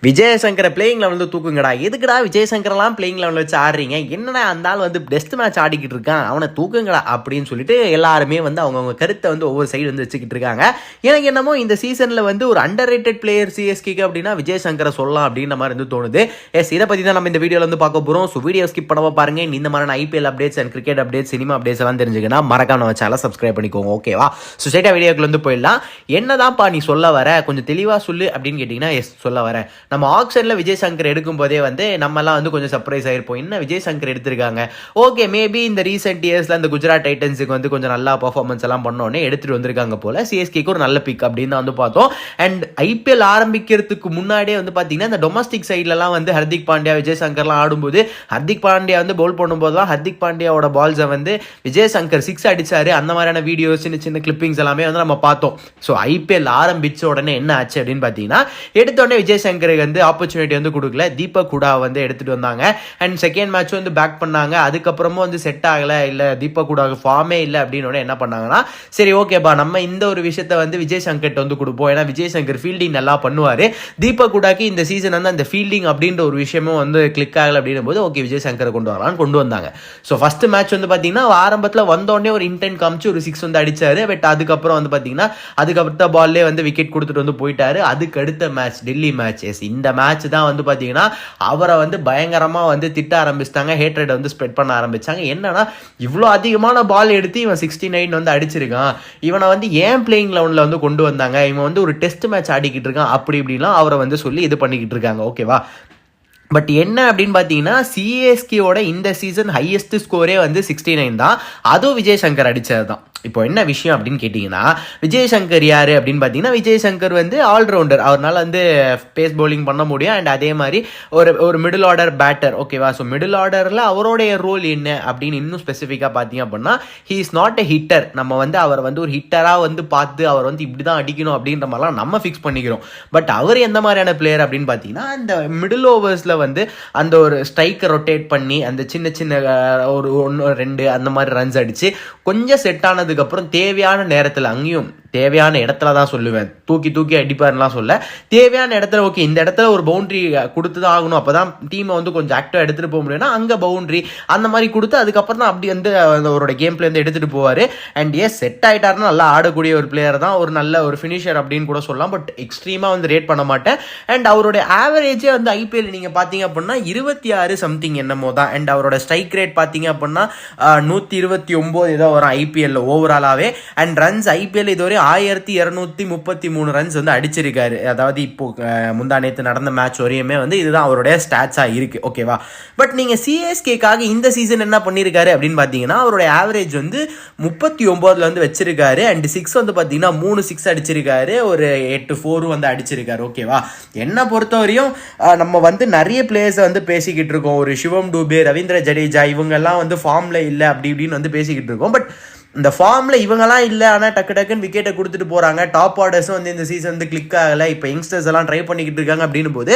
விஜயசங்கரை playing லெவலில் தூக்குங்கடா. எதுக்குடா விஜயசங்கரெல்லாம் playing லெவலில் வச்சு ஆடுறீங்க? என்னடா அந்த ஆள் வந்து டெஸ்ட் மேட்ச் ஆடிக்கிட்டு இருக்கான், அவனை தூக்குங்கடா அப்படின்னு சொல்லிட்டு எல்லாருமே வந்து அவங்கவுங்க கருத்தை வந்து ஒவ்வொரு சைடு வந்து வச்சுக்கிட்டு இருக்காங்க. எனக்கு என்னமோ இந்த சீசனில் வந்து ஒரு அண்டர் ரேட்டட் பிளேயர் சிஎஸ்கேக்கு அப்படின்னா விஜயசங்கரை சொல்லலாம் அப்படின்ற மாதிரி வந்து தோணுது. இதை பற்றி தான் நம்ம இந்த வீடியோவில் வந்து பார்க்க போகிறோம். ஸோ வீடியோ ஸ்கிப் பண்ணாம பாருங்க. இந்த மாதிரி IPL updates and cricket updates, cinema updates எல்லாம் தெரிஞ்சுக்கன்னா மறக்காம நம்ம சேனலை சப்ஸ்கிரைப் பண்ணிக்கோங்க. ஓகேவா? ஸோ ஸ்ட்ரைட்டாக வீடியோக்குள்ள வந்து போயிடலாம். என்னதான்ப்பா நீ சொல்ல வர, கொஞ்சம் தெளிவாக சொல்லு அப்படின்னு கேட்டிங்கன்னா சொல்ல வரேன். நம்ம ஆக்ஷனில் விஜயசங்கர் எடுக்கும் போதே வந்து நம்மலாம் வந்து கொஞ்சம் சர்ப்ரைஸ் ஆகிருப்போம். என்ன விஜயசங்கர் எடுத்திருக்காங்க, ஓகே மேபி இந்த ரீசெண்ட் இயர்ஸில் அந்த குஜராத் டைட்டன்ஸுக்கு வந்து கொஞ்சம் நல்லா பர்ஃபார்மன்ஸ் எல்லாம் பண்ணோன்னே எடுத்துகிட்டு வந்திருக்காங்க போல. சிஎஸ்கேக்கு ஒரு நல்ல பிக் அப்படின்னு தான் வந்து பார்த்தோம். அண்ட் ஐபிஎல் ஆரம்பிக்கிறதுக்கு முன்னாடியே வந்து பார்த்தீங்கன்னா இந்த டொமஸ்டிக் சைட்லலாம் வந்து ஹர்திக் பாண்டியா விஜயசங்கர்லாம் ஆடும்போது ஹர்திக் பாண்டியா வந்து பவுல் பண்ணும்போது தான் ஹர்திக் பாண்டியாவோட பால்ஸை வந்து விஜயசங்கர் 6 அடிச்சாரு. அந்த மாதிரியான வீடியோஸ் சின்ன சின்ன கிளிப்பிங்ஸ் எல்லாமே வந்து நம்ம பார்த்தோம். ஸோ ஐபிஎல் ஆரம்பிச்ச உடனே என்ன ஆச்சு அப்படின்னு பார்த்தீங்கன்னா எடுத்தோடனே விஜயசங்கருக்கு வந்து ஆப்பர்ச்சுனிட்டி வந்து கொடுக்கல. தீபக் ஹூடா வந்து எடுத்துட்டு வந்தாங்க. அண்ட் செகண்ட் மேட்ச் வந்து பேக் பண்ணாங்க. அதுக்கப்புறமும் வந்து செட் ஆகல, இல்ல தீபக் ஹூடாவுக்கு ஃபார்மே இல்லை அப்படின்னு என்ன பண்ணாங்கன்னா, சரி ஓகேப்பா நம்ம இந்த ஒரு விஷயத்த வந்து விஜயசங்கர் வந்து கொடுப்போம். ஏன்னா விஜயசங்கர் ஃபீல்டிங் நல்லா பண்ணுவாரு. தீபக் ஹூடாக்கு இந்த சீசன் வந்து அந்த ஃபீல்டிங் அப்படின்ற ஒரு விஷயமும் வந்து கிளிக் ஆகல அப்படின்னும் போது ஓகே விஜயசங்கரை கொண்டு வரலாம்னு கொண்டு வந்தாங்க. ஸோ ஃபர்ஸ்ட் மேட்ச் வந்து பார்த்தீங்கன்னா ஆரம்பத்தில் வந்தோடனே ஒரு இன்டென்ட் காமிச்சு ஒரு 6 வந்து அடிச்சாரு. பட் அதுக்கப்புறம் வந்து பார்த்தீங்கன்னா அதுக்கப்புறம் பால்லே வந்து விக்கெட் கொடுத்துட்டு வந்து போயிட்டாரு. அதுக்கு அடுத்த மேட்ச் டெல்லி மேட்ச். இந்த மேட்ச் தான் வந்து பார்த்தீங்கன்னா அவரை வந்து பயங்கரமாக வந்து திட்ட ஆரம்பிச்சிட்டாங்க. ஹேட்ரட் வந்து ஸ்ப்ரெட் பண்ண ஆரம்பிச்சாங்க. என்னன்னா இவ்வளோ அதிகமான பால் எடுத்து இவன் 69 வந்து அடிச்சிருக்கான், இவனை வந்து ஏன் பிளேயிங் லெவனில் வந்து கொண்டு வந்தாங்க, இவன் வந்து ஒரு டெஸ்ட் மேட்ச் ஆடிக்கிட்டு இருக்கான் அப்படி இப்படிலாம் அவரை வந்து சொல்லி இது பண்ணிக்கிட்டு இருக்காங்க. ஓகேவா? பட் என்ன அப்படின்னு பார்த்தீங்கன்னா சிஎஸ்கேவோட இந்த சீசன் ஹையஸ்ட் ஸ்கோரே வந்து 69 தான். அதுவும் விஜயசங்கர் அடித்தது தான். இப்போ என்ன விஷயம் அப்படின்னு கேட்டிங்கன்னா, விஜயசங்கர் யார் அப்படின்னு பார்த்தீங்கன்னா விஜயசங்கர் வந்து ஆல்ரவுண்டர். அவரால் வந்து பேஸ் பவுலிங் பண்ண முடியும். அண்ட் அதே மாதிரி ஒரு மிடில் ஆர்டர் பேட்டர். ஓகேவா? ஸோ மிடில் ஆர்டரில் அவருடைய ரோல் என்ன அப்படின்னு இன்னும் ஸ்பெசிஃபிக்காக பார்த்தீங்க அப்படின்னா he is not a hitter. நம்ம வந்து அவர் வந்து ஒரு ஹிட்டராக வந்து பார்த்து அவர் வந்து இப்படி தான் அடிக்கணும் அப்படின்ற மாதிரிலாம் நம்ம ஃபிக்ஸ் பண்ணிக்கிறோம். பட் அவர் எந்த மாதிரியான பிளேயர் அப்படின்னு பார்த்தீங்கன்னா அந்த மிடில் ஓவர்ஸில் வந்து அந்த ஒரு ஸ்ட்ரைக்கை ரொட்டேட் பண்ணி அந்த சின்ன சின்ன ஒரு 1 2 அந்த மாதிரி ரன்ஸ் அடித்து கொஞ்சம் செட் ஆனதுக்கு அப்புறம் தேவையான நேரத்தில், அங்கேயும் தேவையான இடத்துல தான் சொல்லுவேன், தூக்கி தூக்கி அடிப்பாருலாம் சொல்ல, தேவையான இடத்துல ஓகே இந்த இடத்துல ஒரு பவுண்டரி கொடுத்து தான் ஆகணும், அப்போ தான் டீமை வந்து கொஞ்சம் ஆக்டிவாக எடுத்துகிட்டு போக முடியும்னா அங்கே பவுண்டரி அந்த மாதிரி கொடுத்து அதுக்கப்புறம் தான் அப்படி வந்து அவரோட கேம் பிளே வந்து எடுத்துகிட்டு போவார். அண்ட் செட் ஆகிட்டாருன்னா நல்லா ஆடக்கூடிய ஒரு பிளேயர் தான், ஒரு நல்ல ஒரு ஃபினிஷர் அப்படின்னு கூட சொல்லலாம். பட் எக்ஸ்ட்ரீமாக வந்து ரேட் பண்ண மாட்டேன். அண்ட் அவருடைய ஆவரேஜே வந்து ஐபிஎல் நீங்கள் பார்த்தீங்க அப்படின்னா 26 சம்திங் என்னமோ தான். அண்ட் அவரோட ஸ்ட்ரைக் ரேட் பார்த்தீங்க அப்படின்னா 129 ஏதோ வரும் ஐபிஎல் ஓவராலாகவே. அண்ட் ரன்ஸ் ஐபிஎல் இதுவரை 1233 ரன்ஸ் வந்து அடிச்சிருக்காரு. அதாவது இப்போ முந்தா நேற்று நடந்த மேட்ச் வரையுமே வந்து இதுதான் அவருடைய ஸ்டாட்ஸாக இருக்கு. ஓகேவா? பட் நீங்கள் சிஎஸ்கேக்காக இந்த சீசன் என்ன பண்ணியிருக்காரு அப்படின்னு பார்த்தீங்கன்னா அவருடைய ஆவரேஜ் வந்து 39 வந்து வச்சிருக்காரு. அண்ட் 6 வந்து பார்த்தீங்கன்னா 3 6 அடிச்சிருக்காரு, ஒரு 8 4 வந்து அடிச்சிருக்காரு. ஓகேவா? என்னை பொறுத்தவரையும் நம்ம வந்து நிறைய பிளேயர்ஸை வந்து பேசிக்கிட்டு இருக்கோம். ஒரு சிவம் டூபே, ரவீந்திர ஜடேஜா இவங்கெல்லாம் வந்து ஃபார்ம்ல இல்லை அப்படி இப்படின்னு வந்து பேசிக்கிட்டு இருக்கோம். பட் இந்த ஃபார்மில் இவங்கெல்லாம் இல்லை, ஆனால் டக்குன்னு விக்கெட்டை கொடுத்துட்டு போகிறாங்க. டாப் ஆர்டர்ஸும் வந்து இந்த சீசன் வந்து கிளிக் ஆகலை. இப்போ யங்ஸ்டர்ஸ் எல்லாம் ட்ரை பண்ணிக்கிட்டு இருக்காங்க அப்படின்னு போது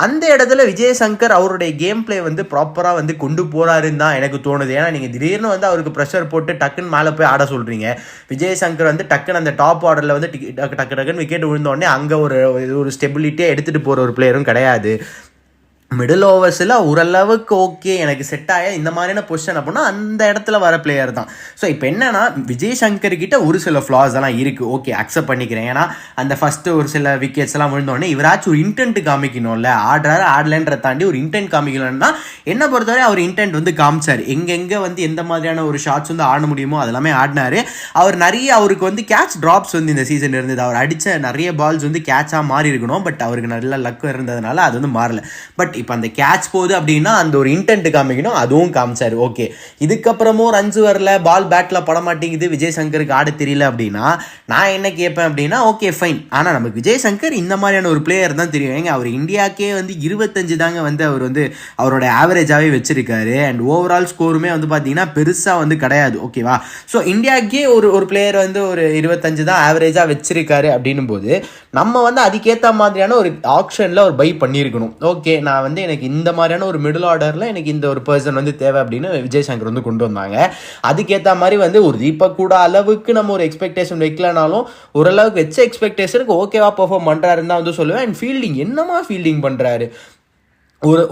அந்த இடத்துல விஜயசங்கர் அவருடைய கேம் பிளே வந்து ப்ராப்பராக வந்து கொண்டு போகிறாருன்னு தான் எனக்கு தோணுது. ஏன்னா நீங்கள் திடீர்னு வந்து அவருக்கு ப்ரெஷர் போட்டு டக்குன்னு மேலே போய் ஆட சொல்கிறீங்க. விஜயசங்கர் வந்து டக்குன்னு அந்த டாப் ஆர்டரில் வந்து டக்குன்னு விக்கெட் விழுந்தோடனே அங்கே ஒரு ஸ்டெபிலிட்டியாக எடுத்துகிட்டு போகிற ஒரு பிளேயரும் கிடையாது. மிடில் ஓவர்ஸில் ஓரளவுக்கு ஓகே எனக்கு செட் ஆக இந்த மாதிரியான பொசிஷன் அப்படின்னா அந்த இடத்துல வர பிளேயர் தான். ஸோ இப்போ என்னன்னா விஜயசங்கர் கிட்ட ஒரு சில ஃப்ளாஸ் எல்லாம் இருக்குது. ஓகே அக்செப்ட் பண்ணிக்கிறேன். ஏன்னா அந்த ஃபஸ்ட்டு ஒரு சில விக்கெட்ஸ் எல்லாம் விழுந்தோடனே இவராச்சும் ஒரு இன்டென்ட் காமிக்கணும்ல, ஆடுறாரு ஆடலன்ற தாண்டி ஒரு இன்டென்ட் காமிக்கணும்னா என்ன பொறுத்தவரை அவர் இன்டென்ட் வந்து காமிச்சார். எங்கெங்கே வந்து எந்த மாதிரியான ஒரு ஷாட்ஸ் வந்து ஆட முடியுமோ அதெல்லாமே ஆடினாரு. அவர் நிறைய அவருக்கு வந்து கேட்ச் ட்ராப்ஸ் வந்து இந்த சீசன் இருந்தது. அவர் அடித்த நிறைய பால்ஸ் வந்து கேட்சாக மாறி இருக்கணும். பட் அவருக்கு நல்ல லக் இருந்ததுனால அது வந்து மாறல. பட் இப்போ அந்த கேட்ச் போகுது அப்படின்னா அந்த ஒரு இன்டென்ட் காமிக்கணும், அதுவும் காமிச்சாரு. ஓகே இதுக்கப்புறமும் ரன்ஸ் வரல, பால் பேட்ல பட மாட்டேங்குது, விஜயசங்கருக்கு ஆட தெரியல அப்படின்னா நான் என்ன கேட்பேன் அப்படின்னா ஓகே ஃபைன். ஆனால் நமக்கு விஜயசங்கர் இந்த மாதிரியான ஒரு பிளேயர் தான் தெரியும். ஏங்க அவர் இந்தியாக்கே வந்து 25 தாங்க வந்து அவர் வந்து அவரோட ஆவரேஜாகவே வச்சிருக்காரு. அண்ட் ஓவரால் ஸ்கோருமே வந்து பார்த்தீங்கன்னா பெருசாக வந்து கிடையாது. ஓகேவா? ஸோ இந்தியாக்கே ஒரு பிளேயர் வந்து ஒரு 25 தான் ஆவரேஜாக வச்சிருக்காரு அப்படின்னும் போது நம்ம வந்து அதுக்கேற்ற மாதிரியான ஒரு ஆப்ஷனில் ஒரு பை பண்ணியிருக்கணும். ஓகே நான் வந்து வந்து எனக்கு இந்த மாதிரியான ஒரு மிடில் ஆர்டரில் எனக்கு இந்த ஒரு பர்சன் வந்து தேவை அப்படின்னு விஜய் சங்கர் வந்து கொண்டு வந்தாங்க. அதுக்கேற்ற மாதிரி வந்து ஒரு தீபக் கூட அளவுக்கு நம்ம ஒரு எக்ஸ்பெக்டேஷன் வைக்கலனாலும் ஓரளவுக்கு வச்ச எக்ஸ்பெக்டேஷனுக்கு ஓகேவா பெர்ஃபார்ம் பண்ணுறாருன்னு தான் வந்து சொல்லுவேன். அண்ட் ஃபீல்டிங் என்னமா ஃபீல்டிங் பண்ணுறாரு.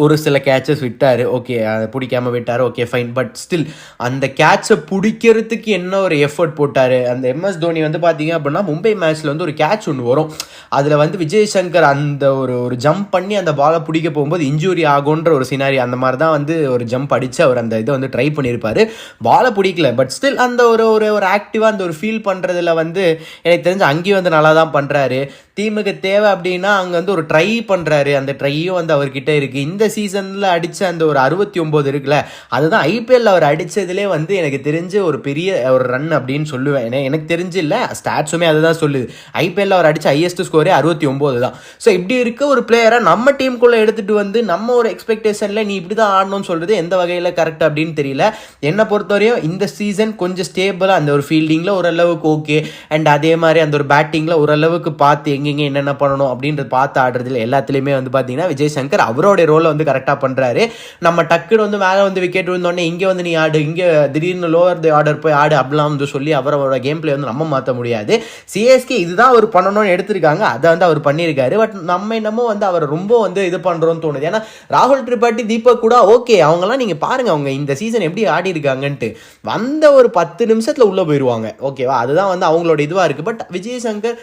ஒரு சில கேட்சஸ் விட்டார், ஓகே அதை பிடிக்காமல் விட்டார், ஓகே ஃபைன். பட் ஸ்டில் அந்த கேட்சை பிடிக்கிறதுக்கு என்ன ஒரு எஃபர்ட் போட்டார். அந்த MS தோனி வந்து பார்த்தீங்க அப்படின்னா மும்பை மேட்ச்சில் வந்து ஒரு கேட்ச் ஒன்று வரும், அதில் வந்து விஜய் சங்கர் அந்த ஒரு ஜம்ப் பண்ணி அந்த பாலை பிடிக்க போகும்போது இன்ஜூரி ஆகுன்ற ஒரு சினாரி, அந்த மாதிரி தான் வந்து ஒரு ஜம்ப் அடித்து அவர் அந்த இதை வந்து ட்ரை பண்ணியிருப்பார். பாலை பிடிக்கல, பட் ஸ்டில் அந்த ஒரு ஆக்டிவாக அந்த ஒரு ஃபீல் பண்ணுறதுல வந்து எனக்கு தெரிஞ்சு அங்கேயும் வந்து நல்லா தான் பண்ணுறாரு. டீமுக்கு தேவை அப்படின்னா அங்கே வந்து ஒரு ட்ரை பண்ணுறாரு, அந்த ட்ரையும் வந்து அவர்கிட்ட இருக்குது. இந்த சீசனில் அடித்த அந்த ஒரு 69 இருக்குல்ல, அதுதான் IPL அவர் அடித்ததுலேயே வந்து எனக்கு தெரிஞ்சு ஒரு பெரிய ஒரு ரன் அப்படின்னு சொல்லுவேன். ஏன்னா எனக்கு தெரிஞ்சு இல்லை, ஸ்டாட்ஸுமே அதுதான் சொல்லுது. IPL அவர் அடித்த ஹையஸ்ட் ஸ்கோரே 69 தான். ஸோ இப்படி இருக்க ஒரு பிளேயரை நம்ம டீமுக்குள்ளே எடுத்துகிட்டு வந்து நம்ம ஒரு எக்ஸ்பெக்டேஷனில் நீ இப்படி தான் ஆடணும்னு சொல்கிறது எந்த வகையில் கரெக்ட் அப்படின்னு தெரியல. என்னை பொறுத்தவரையும் இந்த சீசன் கொஞ்சம் ஸ்டேபிளாக அந்த ஒரு ஃபீல்டிங்கில் ஓரளவுக்கு ஓகே, அண்ட் அதே மாதிரி அந்த ஒரு பேட்டிங்கில் ஓரளவுக்கு பார்த்து எங்கெங்கே என்னென்ன பண்ணணும் அப்படின்றது பார்த்து ஆடுறதுல எல்லாத்துலேயுமே வந்து பார்த்தீங்கன்னா விஜய் சங்கர் அவரோட ரோலை வந்து கரெக்டாக பண்ணுறாரு. நம்ம டக்குன்னு வந்து மேலே வந்து விக்கெட் விழுந்தோடனே இங்கே வந்து நீ ஆடு, இங்கே திடீர்னு லோவர் தி ஆர்டர் போய் ஆடு அப்படிலாம் வந்து சொல்லி அவரோட கேம் பிளே வந்து நம்ம மாற்ற முடியாது. CSK இதுதான் அவர் பண்ணணும்னு எடுத்திருக்காங்க, அதை வந்து அவர் பண்ணியிருக்காரு. பட் நம்ம என்னமோ வந்து அவர் ரொம்ப வந்து இது பண்ணுறோன்னு தோணுது. ஏன்னா ராகுல் திரிபாட்டி, தீபக் கூட ஓகே, அவங்களாம் நீங்கள் பாருங்கள் அவங்க இந்த சீசன் எப்படி ஆடி இருக்காங்கன்ட்டு வந்த ஒரு 10 நிமிஷத்தில் உள்ளே போயிடுவாங்க, ஓகேவா? அதுதான் வந்து அவங்களோட இதுவாக இருக்குது. But Vijay Shankar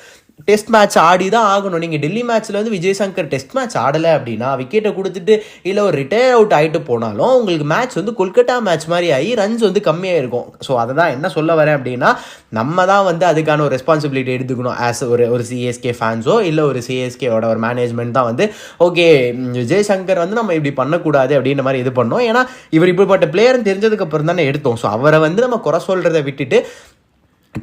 test match ஆடி தான் ஆகணும். நீங்கள் டெல்லி மேட்ச்சில் வந்து விஜய் சங்கர் டெஸ்ட் மேட்ச் ஆடலை அப்படின்னா விக்கெட்டை கொடுத்துட்டு இல்லை ஒரு ரிட்டையர் அவுட் ஆகிட்டு போனாலும் உங்களுக்கு மேட்ச் வந்து கொல்கட்டா மேட்ச் மாதிரி ஆகி ரன்ஸ் வந்து கம்மியாக இருக்கும். ஸோ அதை தான் என்ன சொல்ல வரேன் அப்படின்னா நம்ம தான் வந்து அதுக்கான ஒரு ரெஸ்பான்சிபிலிட்டி எடுத்துக்கணும். ஆஸ் ஒரு CSK ஃபேன்ஸோ இல்லை ஒரு CSKவோட ஒரு மேனேஜ்மெண்ட் தான் வந்து ஓகே விஜய் சங்கர் வந்து நம்ம இப்படி பண்ணக்கூடாது அப்படின்ற மாதிரி இது பண்ணோம். ஏன்னா இவர் இப்படிப்பட்ட பிளேயர்னு தெரிஞ்சதுக்கப்புறம் தானே எடுத்தோம். ஸோ அவரை வந்து நம்ம குறை சொல்கிறத விட்டுட்டு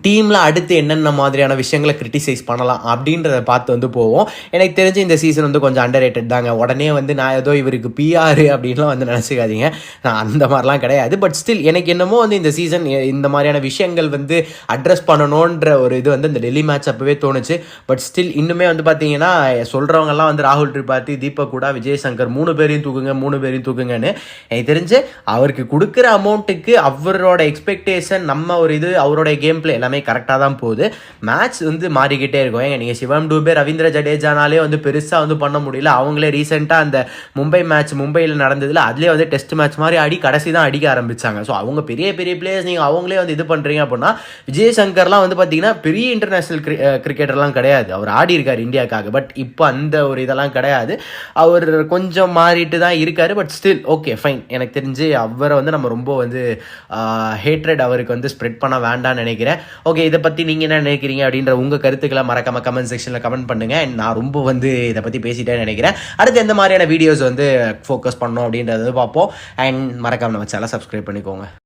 டீமில் அடுத்து என்னென்ன மாதிரியான விஷயங்களை கிரிட்டிசைஸ் பண்ணலாம் அப்படின்றத பார்த்து வந்து போவோம். எனக்கு தெரிஞ்சு இந்த சீசன் வந்து கொஞ்சம் அண்டர் ரேட்டட் தாங்க. உடனே வந்து நான் ஏதோ இவருக்கு PR அப்படின்லாம் வந்து நினச்சிக்காதீங்க, நான் அந்த மாதிரிலாம் கிடையாது. பட் ஸ்டில் எனக்கு என்னமோ வந்து இந்த சீசன் இந்த மாதிரியான விஷயங்கள் வந்து அட்ரஸ் பண்ணணுன்ற ஒரு இது வந்து இந்த டெல்லி மேட்ச் அப்போவே தோணுச்சு. பட் ஸ்டில் இன்னுமே வந்து பார்த்தீங்கன்னா சொல்கிறவங்கலாம் வந்து ராகுல் திரிபாத்தி, தீபக் கூட, விஜய் சங்கர் 3 பேரையும் தூக்குங்கன்னு. எனக்கு தெரிஞ்சு அவருக்கு கொடுக்குற அமௌண்ட்டுக்கு அவரோட எக்ஸ்பெக்டேஷன் நம்ம ஒரு இது அவரோட கேம் பிளே எல்லாமே கரெக்டாக தான் போகுது. மேட்ச் வந்து மாறிக்கிட்டே இருக்கும். ஏங்க நீங்கள் சிவம் டூபே, ரவீந்திர ஜடேஜானாலே வந்து பெருசாக வந்து பண்ண முடியல. அவங்களே ரீசெண்டாக அந்த மும்பை மேட்ச் மும்பையில் நடந்ததில் அதுலேயே வந்து டெஸ்ட் மேட்ச் மாதிரி ஆடி கடைசி தான் அடிக்க ஆரம்பித்தாங்க. ஸோ அவங்க பெரிய பிளேயர்ஸ், நீங்கள் அவங்களே வந்து இது பண்ணுறீங்க அப்படின்னா விஜய் சங்கர்லாம் வந்து பார்த்தீங்கன்னா பெரிய இன்டர்நேஷ்னல் கிரிக்கெட்டர்லாம் கிடையாது. அவர் ஆடி இருக்கார் இந்தியாவுக்காக, பட் இப்போ அந்த ஒரு இதெல்லாம் கிடையாது. அவர் கொஞ்சம் மாறிட்டு தான் இருக்கார். But still okay fine. எனக்கு தெரிஞ்சு அவரை வந்து நம்ம ரொம்ப வந்து ஹேட்ரட் அவருக்கு வந்து ஸ்ப்ரெட் பண்ண வேண்டாம்னு நினைக்கிறேன். ஓகே, இதை பற்றி நீங்கள் என்ன நினைக்கிறீங்க அப்படின்ற உங்கள் கருத்துக்களை மறக்காம கமெண்ட் செக்ஷனில் கமெண்ட் பண்ணுங்கள். நான் ரொம்ப வந்து இதை பற்றி பேசிட்டேன்னு நினைக்கிறேன். அடுத்து எந்த மாதிரியான வீடியோஸ் வந்து ஃபோக்கஸ் பண்ணோம் அப்படின்றத பார்ப்போம். அண்ட் மறக்காம நம்ம சேனலை சப்ஸ்கிரைப் பண்ணிக்கோங்க.